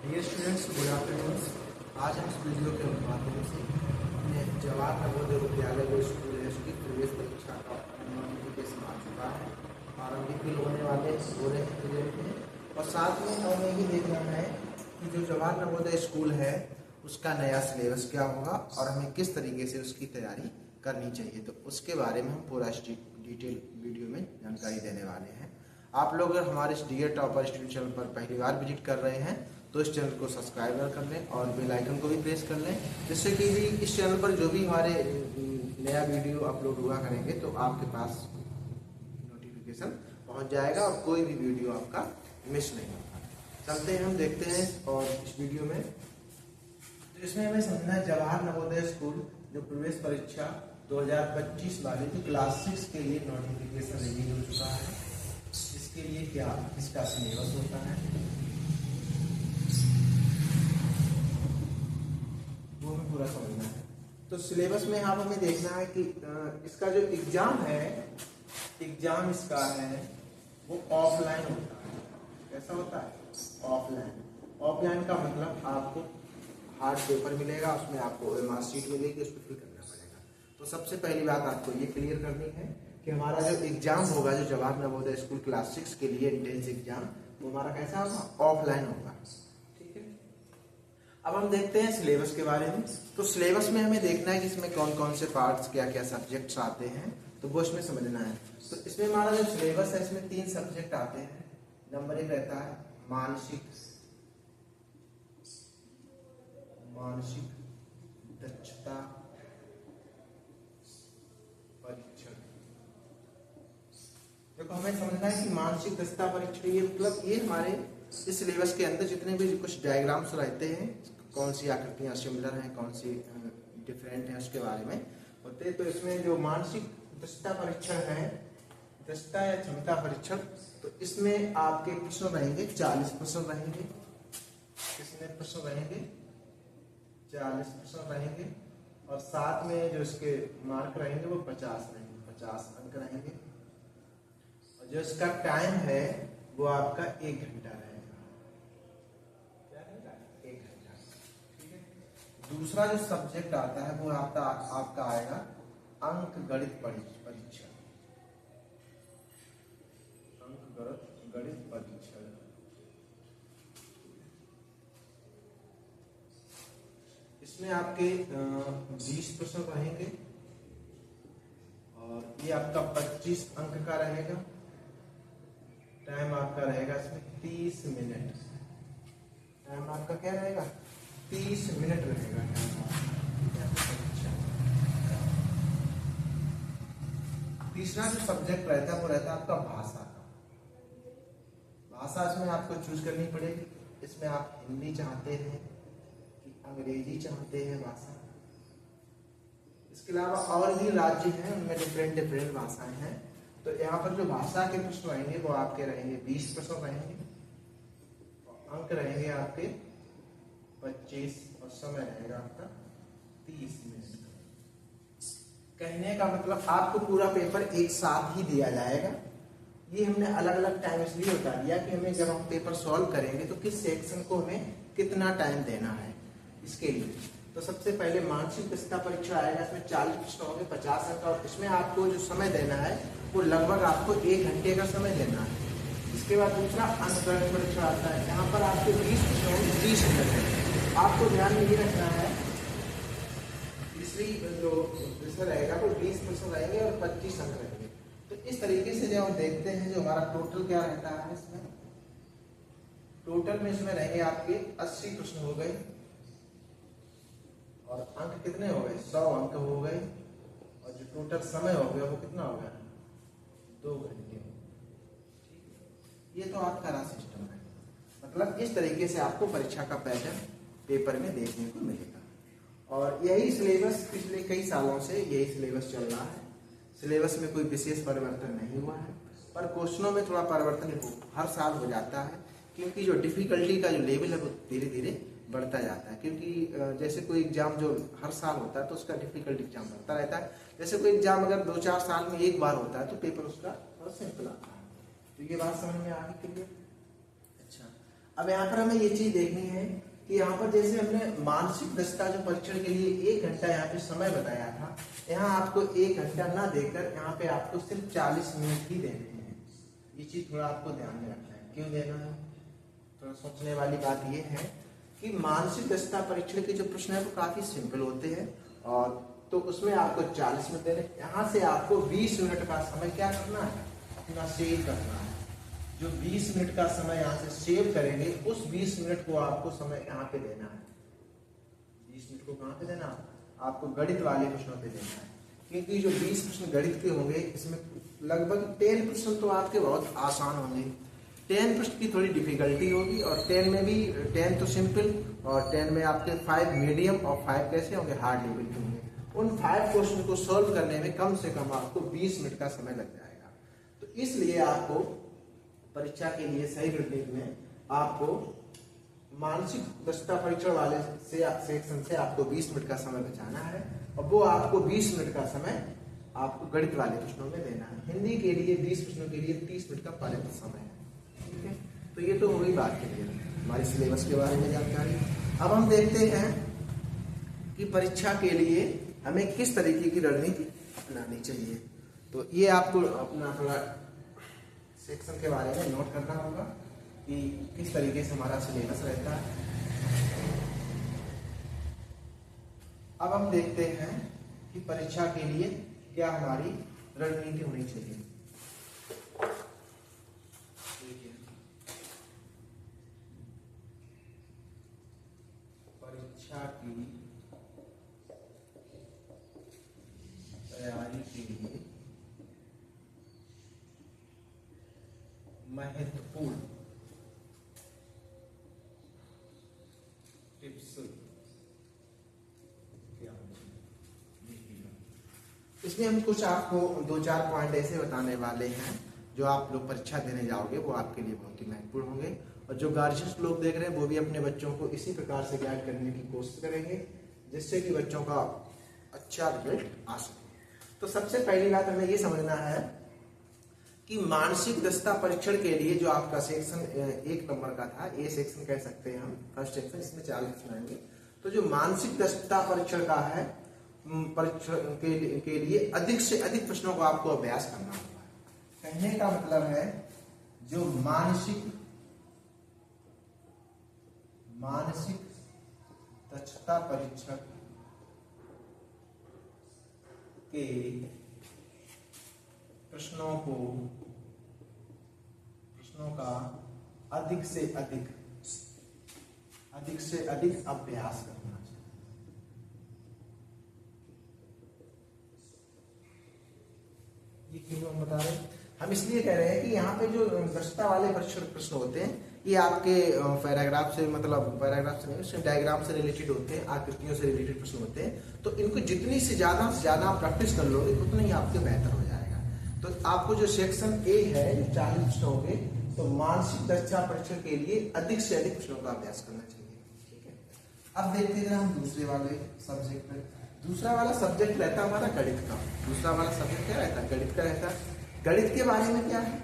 Dear students, good afternoon. आज हम इस वीडियो के माध्यम से अपने जवाहर नवोदय विद्यालय जो स्कूल है उसकी प्रवेश परीक्षा का नोटिफिकेशन आ चुका है। आरंभिक भी होने वाले हो रहे हैं रिजल्ट में, और साथ में हमें ये देखना है कि जो जवाहर नवोदय स्कूल है उसका नया सिलेबस क्या होगा और हमें किस तरीके से उसकी तैयारी करनी चाहिए। तो उसके बारे में हम पूरा डिटेल वीडियो में जानकारी देने वाले हैं। आप लोग अगर हमारे इस डियर टॉपर स्टूडेंट चैनल पर पहली बार विजिट कर रहे हैं तो इस चैनल को सब्सक्राइब कर लें और बेल आइकन को भी प्रेस कर लें, जिससे कि इस चैनल पर जो भी हमारे नया वीडियो अपलोड हुआ करेंगे तो आपके पास नोटिफिकेशन पहुंच जाएगा और कोई भी वीडियो आपका मिस नहीं होगा। चलते हैं, हम देखते हैं और इस वीडियो में। तो इसमें हमें समझना है जवाहर नवोदय स्कूल जो प्रवेश परीक्षा 2025 वाले जो क्लास 6 के लिए नोटिफिकेशन रिलीज हो चुका है, इसके लिए क्या इसका सिलेबस होता है वो हमें पूरा समझना है। तो सिलेबस में आप हमें देखना है कि इसका जो एग्जाम है, एग्जाम इसका है वो ऑफलाइन होता है। कैसा होता है? ऑफलाइन। ऑफलाइन का मतलब आपको हार्ड पेपर मिलेगा, उसमें आपको मार्कशीट मिलेगी, उस पर फिल करना पड़ेगा। तो सबसे पहली बात आपको ये क्लियर करनी है कि हमारा जो एग्जाम होगा जो जवाहर नवोदय स्कूल क्लास 6 के लिए एंट्रेंस एग्जाम, वो हमारा कैसा होगा? ऑफलाइन होगा। ठीक है, अब हम देखते हैं सिलेबस के बारे में। तो सिलेबस में हमें देखना है कि इसमें कौन कौन से पार्ट्स, क्या क्या सब्जेक्ट्स आते हैं, तो वो इसमें समझना है। तो इसमें हमारा जो सिलेबस है इसमें 3 सब्जेक्ट आते हैं। नंबर 1 रहता है मानसिक दक्षता परीक्षण। देखो, हमें समझना है कि मानसिक दक्षता परीक्षण ये मतलब ये हमारे इस सिलेबस के अंदर जितने भी कुछ डायग्राम्स रहते हैं, कौन सी आकृतियां सिमिलर हैं, कौन सी डिफरेंट हैं, उसके बारे में होते हैं। तो इसमें जो मानसिक दक्षता परीक्षण है, दक्षता या क्षमता परीक्षण, तो इसमें आपके प्रश्न रहेंगे 40 प्रश्न रहेंगे। कितने प्रश्न रहेंगे? 40 प्रश्न रहेंगे। और साथ में जो इसके मार्क रहेंगे वो 50 रहेंगे, 50 अंक रहेंगे। और जो इसका टाइम है वो आपका 1 घंटा रहेगा। क्या रहेगा? 1 घंटा। ठीक है। दूसरा जो सब्जेक्ट आता है वो आपका आएगा अंक गणित परीक्षण। अंक गणित परीक्षण। इसमें आपके 20 प्रश्न रहेंगे और ये आपका 25 अंक का रहेगा। टाइम आपका रहेगा इसमें 30 मिनट। टाइम आपका क्या रहेगा? 30 मिनट रहेगा टाइम। तीसरा जो सब्जेक्ट रहता है वो रहता है आपका भाषा का। भाषा इसमें आपको चूज करनी पड़ेगी। इसमें आप हिंदी चाहते हैं, अंग्रेजी चाहते हैं भाषा। इसके अलावा और भी राज्य हैं, उनमें डिफरेंट भाषाएं हैं। तो यहाँ पर जो भाषा के प्रश्न रहेंगे वो आपके रहेंगे 20 प्रश्न रहेंगे। अंक रहेंगे आपके 25 और समय रहेगा आपका 30 मिनट का। कहने का मतलब आपको पूरा पेपर एक साथ ही दिया जाएगा। ये हमने अलग अलग टाइम इसलिए बता दिया कि हमें जब हम पेपर सॉल्व करेंगे तो किस सेक्शन को हमें कितना टाइम देना है इसके लिए। तो सबसे पहले मानसिक दक्षता परीक्षा आएगा, इसमें 40 प्रश्न होंगे, 50 अंक, और इसमें आपको जो समय देना है वो लगभग आपको 1 घंटे का समय देना है। इसके बाद दूसरा अंक गणित परीक्षा आता है, यहाँ पर आपके 20 प्रश्न होंगे, 30 अंक। आपको ध्यान में ये रखना है, तीसरी जो विषय रहेगा वो 20 प्रश्न रहेंगे और 25 अंक रहेंगे। तो इस तरीके से जब हम देखते हैं जो हमारा टोटल क्या रहता है, इसमें टोटल में इसमें रहेंगे आपके 80 प्रश्न हो गए और अंक कितने हो गए? 100 अंक हो गए। और जो टोटल समय हो गया वो कितना हो गया? 2 घंटे। ये तो आपका रहा सिस्टम है। मतलब इस तरीके से आपको परीक्षा का पैटर्न पेपर में देखने को मिलेगा। और यही सिलेबस पिछले कई सालों से यही सिलेबस चल रहा है। सिलेबस में कोई विशेष परिवर्तन नहीं हुआ है, पर क्वेश्चनों में थोड़ा परिवर्तन हर साल हो जाता है, क्योंकि जो डिफिकल्टी का जो लेवल है वो धीरे धीरे बढ़ता जाता है। क्योंकि जैसे कोई एग्जाम जो हर साल होता है तो उसका डिफिकल्ट एग्जाम बढ़ता रहता है। जैसे कोई एग्जाम अगर 2-4 साल में एक बार होता है तो पेपर उसका थोड़ा सिंपल आता है। तो ये बात समझ में आ गई क्लियर? अच्छा, अब यहाँ पर हमें ये चीज देखनी है कि यहाँ पर जैसे हमने मानसिक दक्षता जो परीक्षण के लिए 1 घंटा यहाँ पे समय बताया था, यहाँ आपको 1 घंटा ना देकर यहाँ पे आपको सिर्फ 40 मिनट ही देने हैं। ये चीज थोड़ा आपको ध्यान में रखना है। क्यों देना है? थोड़ा सोचने वाली बात ये है कि मानसिक दक्षता परीक्षण के जो प्रश्न है वो काफी सिंपल होते हैं, और तो उसमें आपको 40 मिनट देने। यहाँ से आपको 20 मिनट का समय क्या करना है? अपना सेव करना है। जो 20 मिनट का समय यहाँ से सेव करेंगे, उस 20 मिनट को आपको समय यहाँ पे देना है। 20 मिनट को कहाँ पे देना? आपको गणित वाले प्रश्नों पे देना है, क्योंकि जो 20 प्रश्न गणित के होंगे, इसमें लगभग 10 प्रश्न तो आपके बहुत आसान होंगे, 10 प्रश्न की थोड़ी डिफिकल्टी होगी, और 10 में भी 10 तो सिंपल, और 10 में आपके 5 मीडियम और 5 कैसे होंगे? हार्ड लेवल के होंगे। उन 5 क्वेश्चन को सॉल्व करने में कम से कम आपको 20 मिनट का समय लग जाएगा। तो इसलिए आपको परीक्षा के लिए सही रणनीति में आपको मानसिक दक्षता परीक्षण वाले सेक्शन से आपको 20 मिनट का समय बचाना है, और वो आपको 20 मिनट का समय आपको गणित वाले प्रश्नों में देना है। हिंदी के लिए 20 प्रश्नों के लिए 30 मिनट का पर्याप्त समय है। ठीक है, तो ये तो हो गई बात के लिए हमारे सिलेबस के बारे में जानकारी। अब हम देखते हैं कि परीक्षा के लिए हमें किस तरीके की रणनीति अपनानी चाहिए। तो ये आपको अपना थोड़ा सेक्शन के बारे में नोट करना होगा कि किस तरीके से हमारा सिलेबस रहता है। अब हम देखते हैं कि परीक्षा के लिए क्या हमारी रणनीति होनी चाहिए। परीक्षा की तैयारी के लिए महत्वपूर्ण टिप्स क्या होंगे? इसमें हम कुछ आपको 2-4 पॉइंट ऐसे बताने वाले हैं जो आप लोग परीक्षा देने जाओगे, वो आपके लिए बहुत ही महत्वपूर्ण होंगे, और जो गार्जियंस लोग देख रहे हैं वो भी अपने बच्चों को इसी प्रकार से गाइड करने की कोशिश करेंगे, जिससे कि बच्चों का अच्छा रिजल्ट आ सके। तो सबसे पहली बात हमें ये समझना है कि मानसिक दक्षता परीक्षण के लिए जो आपका सेक्शन 1 नंबर का था, ए सेक्शन कह सकते हैं हम, फर्स्ट सेक्शन, इसमें 40 प्रश्न आएंगे। तो जो मानसिक दक्षता परीक्षण का है, परीक्षण के लिए अधिक से अधिक प्रश्नों को आपको अभ्यास करना होगा। कहने का मतलब है जो मानसिक दक्षता परीक्षण के प्रश्नों का अधिक से अधिक अभ्यास करना चाहिए। ये क्यों हम बता रहे हैं? हम इसलिए कह रहे हैं कि यहाँ पे जो दक्षता वाले प्रश्न होते हैं, ये आपके पैराग्राफ से, मतलब पैराग्राफ से नहीं, डायग्राम से रिलेटेड होते हैं, आकृतियों से रिलेटेड प्रश्न होते हैं। तो इनको जितनी से ज्यादा प्रैक्टिस कर लोगे उतना ही आपके बेहतर हो जाएगा। तो आपको जो सेक्शन ए है, जो 40 प्रश्न होंगे, तो मानसिक दक्षता परीक्षण के लिए अधिक से अधिक प्रश्नों का अभ्यास करना चाहिए। ठीक है, अब देखते हैं हम दूसरे वाले सब्जेक्ट में। दूसरा वाला सब्जेक्ट रहता है हमारा गणित का। दूसरा वाला सब्जेक्ट क्या रहता है? गणित का रहता है। गणित के बारे में क्या है?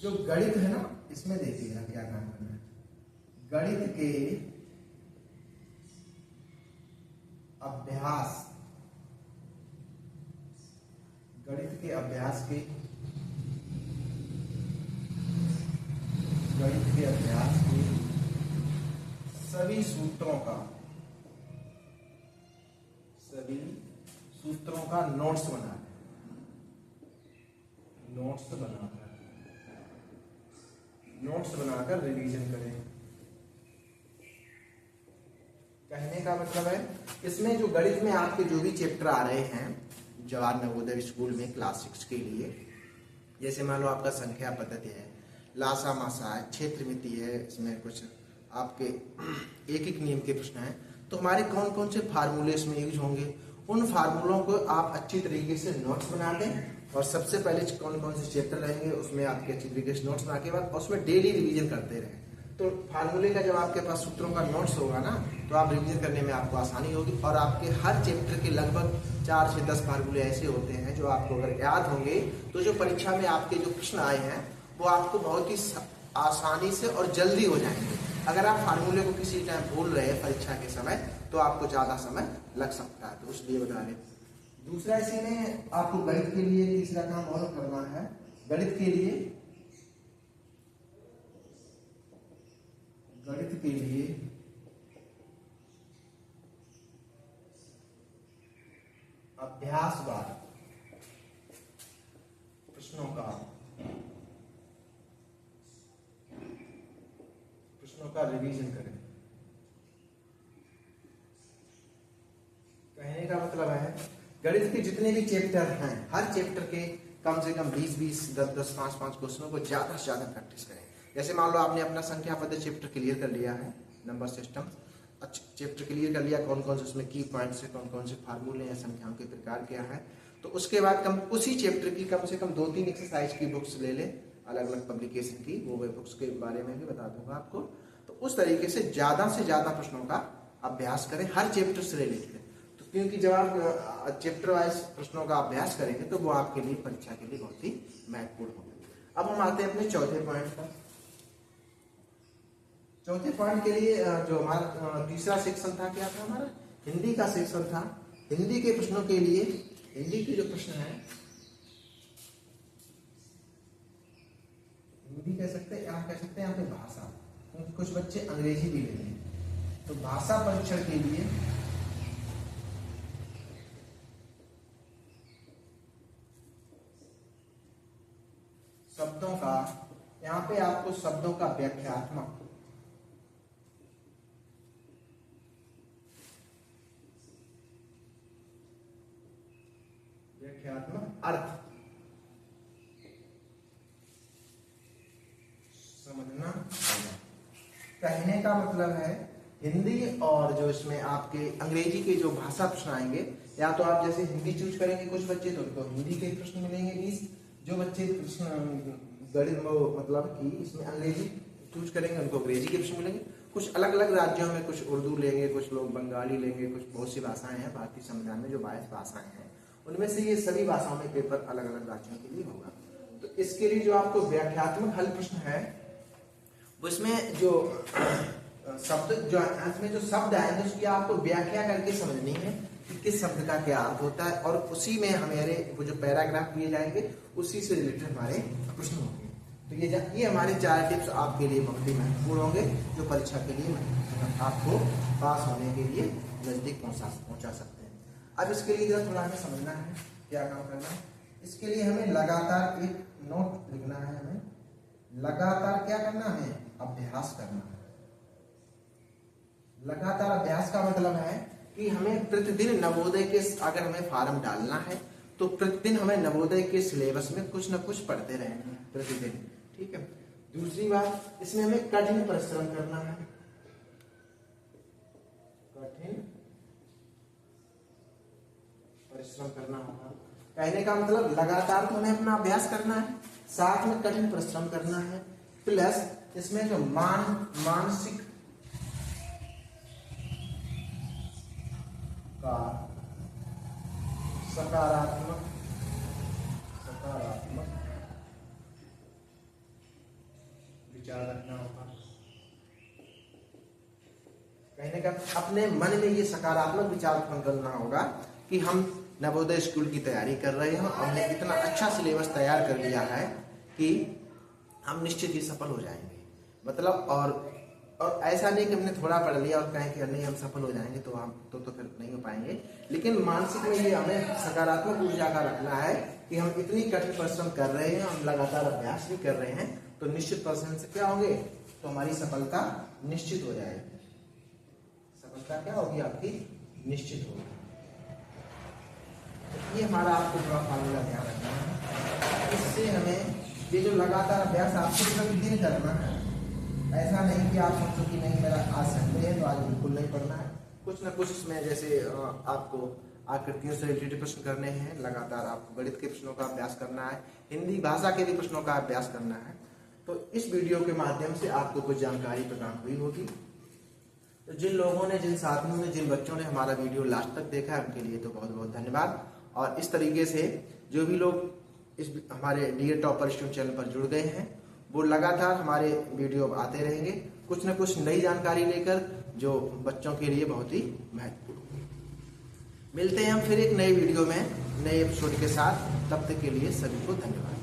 जो गणित है ना, इसमें देखिएगा क्या काम करना है। गणित के अभ्यास के सभी सूत्रों का नोट्स बनाकर रिवीजन करें। कहने का मतलब है इसमें जो गणित में आपके जो भी चैप्टर आ रहे हैं जवाहर नवोदय स्कूल में क्लास 6 के लिए, जैसे मान लो आपका संख्या पद्धति है, लासा मासा है, क्षेत्रमिति है, इसमें कुछ आपके एक नियम के प्रश्न हैं, तो हमारे कौन कौन से फार्मूले इसमें यूज होंगे, उन फार्मूलों को आप अच्छी तरीके से नोट्स बना दें। और सबसे पहले कौन कौन से चैप्टर रहेंगे उसमें आपके अच्छी तरीके से नोट्स बना के बाद उसमें डेली रिवीजन करते रहें। तो फार्मूले का जब आपके पास सूत्रों का नोट्स होगा ना, तो आप रिवीजन करने में आपको आसानी होगी। और आपके हर चैप्टर के लगभग 4 से 10 फार्मूले ऐसे होते हैं जो आपको अगर याद होंगे तो जो परीक्षा में आपके जो प्रश्न आए हैं वो आपको बहुत ही आसानी से और जल्दी हो जाएंगे। अगर आप फार्मूले को किसी टाइम भूल रहे हैं परीक्षा के समय तो आपको ज़्यादा समय लग सकता है, तो इसलिए बता रहे। दूसरा इसी में आपको गणित के लिए तीसरा काम और करना है। गणित के लिए अभ्यास बार प्रश्नों का रिवीजन करें। कहने का मतलब है गणित के जितने भी चैप्टर हैं हर चैप्टर के कम से कम 20-20, 10-10, 5-5 क्वेश्चनों को ज्यादा से ज्यादा प्रैक्टिस करें। जैसे मान लो आपने अपना संख्या पद्धति चैप्टर क्लियर कर लिया है, नंबर सिस्टम अच्छा चैप्टर क्लियर कर लिया, कौन कौन से उसमें की पॉइंट्स है, कौन कौन से फार्मूले हैं, संख्याओं के प्रकार क्या है, तो उसके बाद उसी चैप्टर की कम से कम 2-3 एक्सरसाइज की बुक्स ले ले, अलग अलग पब्लिकेशन की, वो बुक्स के बारे में भी बता दूंगा आपको। तो उस तरीके से ज्यादा प्रश्नों का अभ्यास करें हर चैप्टर से रिलेटेड, तो क्योंकि जब आप चैप्टर वाइज प्रश्नों का अभ्यास करेंगे तो वो आपके लिए परीक्षा के लिए बहुत ही महत्वपूर्ण होगा। अब हम आते हैं अपने चौथे पॉइंट पर। चौथे पॉइंट के लिए जो हमारा तीसरा सेक्शन था, क्या था हमारा, हिंदी का सेक्शन था। हिंदी के प्रश्नों के लिए हिंदी के जो प्रश्न है, हिंदी कह सकते हैं, आप कह सकते हैं यहाँ पे भाषा, क्योंकि कुछ बच्चे अंग्रेजी भी लेते हैं, तो भाषा परीक्षण के लिए शब्दों का, यहाँ पे आपको शब्दों का व्याख्यात्मक अर्थ समझना होगा। कहने का मतलब है हिंदी और जो इसमें आपके अंग्रेजी के जो भाषा प्रश्न आएंगे, या तो आप जैसे हिंदी चूज करेंगे कुछ बच्चे तो उनको हिंदी के प्रश्न मिलेंगे 20, जो बच्चे गणित मतलब कि इसमें अंग्रेजी चूज करेंगे उनको अंग्रेजी के प्रश्न मिलेंगे। कुछ अलग अलग राज्यों में कुछ उर्दू लेंगे, कुछ लोग बंगाली लेंगे, कुछ बहुत सी भाषाएं हैं भारतीय संविधान में जो 22 भाषाएं हैं, उनमें से ये सभी भाषाओं में पेपर अलग अलग राज्यों के लिए होगा। तो इसके लिए जो आपको व्याख्यात्मक हल प्रश्न है, उसमें जो शब्द जो अंत में जो शब्द आएंगे उसकी आपको व्याख्या करके समझनी है कि किस शब्द का क्या अर्थ होता है, और उसी में हमारे वो जो पैराग्राफ दिए जाएंगे उसी से रिलेटेड हमारे प्रश्न होंगे। तो ये हमारे 4 टिप्स आपके लिए बहुत ही महत्वपूर्ण होंगे, जो परीक्षा के लिए आपको पास होने के लिए नजदीक पहुंचा सकते हैं। अब इसके लिए जरा थोड़ा हमें समझना है क्या काम करना है। इसके लिए हमें लगातार एक नोट लिखना है, हमें लगातार क्या करना है, अभ्यास करना है। लगातार अभ्यास का मतलब है कि हमें प्रतिदिन नवोदय के, अगर हमें फॉर्म डालना है तो प्रतिदिन हमें नवोदय के सिलेबस में कुछ न कुछ पढ़ते रहना है प्रतिदिन, ठीक है। दूसरी बात, इसमें हमें कठिन परिश्रम करना है, कठिन परिश्रम करना होगा। कहने का मतलब लगातार तो हमें अपना अभ्यास करना है, साथ में कठिन परिश्रम करना है, प्लस इसमें जो मानसिक का सकारात्मक विचार रखना होगा। कहने का अपने मन में ये सकारात्मक विचार उत्पन्न करना होगा कि हम नवोदय स्कूल की तैयारी कर रहे हैं, हमने इतना अच्छा सिलेबस तैयार कर लिया है कि हम निश्चित ही सफल हो जाएंगे। मतलब और ऐसा नहीं कि हमने थोड़ा पढ़ लिया और कहें कि नहीं हम सफल हो जाएंगे, तो हम तो फिर नहीं हो पाएंगे। लेकिन मानसिक में ये हमें सकारात्मक ऊर्जा का रखना है कि हम इतनी कठिन परिश्रम कर रहे हैं, हम लगातार अभ्यास भी कर रहे हैं, तो निश्चित परसेंट से क्या होंगे, तो हमारी सफलता निश्चित हो जाएगी। सफलता क्या होगी आपकी, निश्चित होगी। ये हमारा आपको थोड़ा फार्मूला ध्यान रखना है। इससे हमें ये जो लगातार अभ्यास आपको प्रतिदिन करना है, ऐसा नहीं कि आप सोचो कि नहीं मेरा आज संडे है तो आज बिल्कुल नहीं पढ़ना है। कुछ ना कुछ इसमें जैसे आपको आकृतियों से रिलेटेड प्रश्न करने हैं, लगातार आपको गणित के प्रश्नों का अभ्यास करना है, हिंदी भाषा के भी प्रश्नों का अभ्यास करना है। तो इस वीडियो के माध्यम से आपको कुछ जानकारी प्रदान हुई होगी। तो जिन लोगों ने, जिन साथियों ने, जिन बच्चों ने हमारा वीडियो लास्ट तक देखा है उनके लिए तो बहुत बहुत धन्यवाद। और इस तरीके से जो भी लोग इस हमारे डियर टॉपर स्टूडेंट चैनल पर जुड़ गए हैं वो लगातार हमारे वीडियो आते रहेंगे, कुछ न कुछ नई जानकारी लेकर, जो बच्चों के लिए बहुत ही महत्वपूर्ण। मिलते हैं हम फिर एक नए वीडियो में, नए एपिसोड के साथ। तब तक के लिए सभी को धन्यवाद।